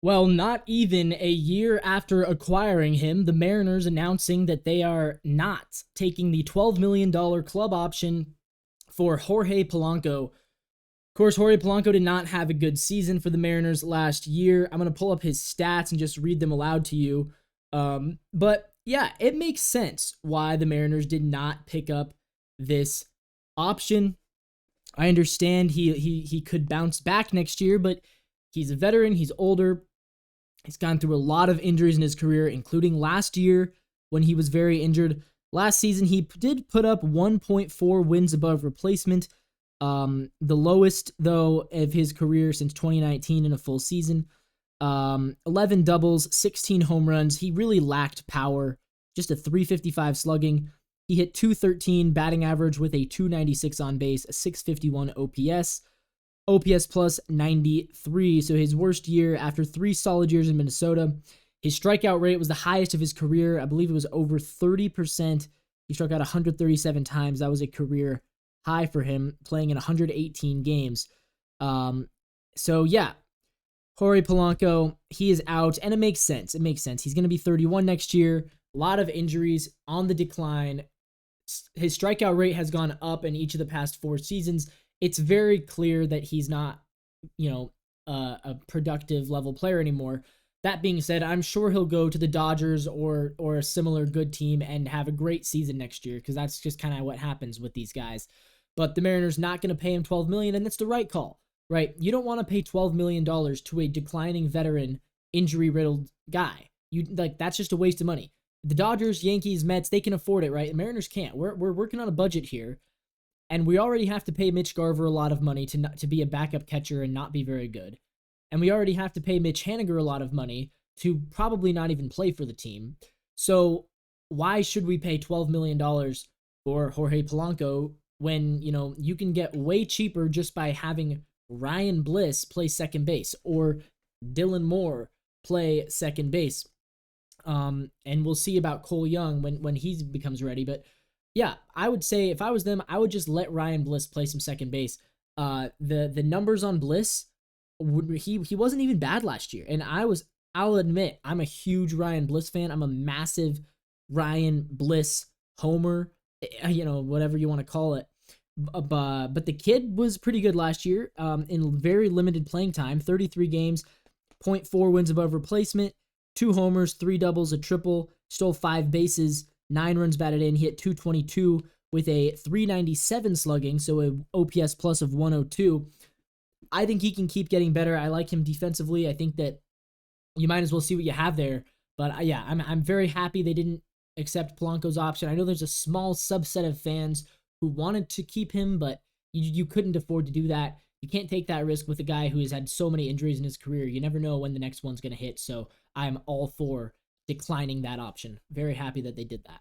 Well, not even a year after acquiring him, the Mariners announcing that they are not taking the $12 million club option for Jorge Polanco. Of course, Jorge Polanco did not have a good season for the Mariners last year. I'm going to pull up his stats and just read them aloud to you. But yeah, it makes sense why the Mariners did not pick up this option. I understand he could bounce back next year, but he's a veteran, he's older. He's gone through a lot of injuries in his career, including last year when he was very injured. Last season, he did put up 1.4 wins above replacement, the lowest, though, of his career since 2019 in a full season. 11 doubles, 16 home runs. He really lacked power, just a 355 slugging. He hit 213 batting average with a 296 on base, a 651 OPS. OPS plus 93. So his worst year after 3 solid years in Minnesota. His strikeout rate was the highest of his career. I believe it was over 30%. He struck out 137 times. That was a career high for him, playing in 118 games. So yeah, Jorge Polanco, he is out, and it makes sense. It makes sense. He's going to be 31 next year. A lot of injuries, on the decline. His strikeout rate has gone up in each of the past 4 seasons. It's very clear that he's not, a productive level player anymore. That being said, I'm sure he'll go to the Dodgers or a similar good team and have a great season next year, because that's just kind of what happens with these guys. But the Mariners not going to pay him $12 million, and that's the right call, right? You don't want to pay $12 million to a declining veteran, injury-riddled guy. That's just a waste of money. The Dodgers, Yankees, Mets, they can afford it, right? The Mariners can't. We're working on a budget here. And we already have to pay Mitch Garver a lot of money to be a backup catcher and not be very good. And we already have to pay Mitch Haniger a lot of money to probably not even play for the team. So why should we pay $12 million for Jorge Polanco when, you can get way cheaper just by having Ryan Bliss play second base or Dylan Moore play second base? And we'll see about Cole Young when he becomes ready. But yeah, I would say if I was them, I would just let Ryan Bliss play some second base. The numbers on Bliss, he wasn't even bad last year, and I'll admit I'm a huge Ryan Bliss fan. I'm a massive Ryan Bliss homer, whatever you want to call it. But the kid was pretty good last year. In very limited playing time, 33 games, zero point 0.4 wins above replacement, 2 homers, 3 doubles, a triple, stole 5 bases. 9 runs batted in. He hit 222 with a 397 slugging, so a OPS plus of 102. I think he can keep getting better. I like him defensively. I think that you might as well see what you have there. But yeah, I'm very happy they didn't accept Polanco's option. I know there's a small subset of fans who wanted to keep him, but you couldn't afford to do that. You can't take that risk with a guy who has had so many injuries in his career. You never know when the next one's going to hit. So I'm all for declining that option. Very happy that they did that.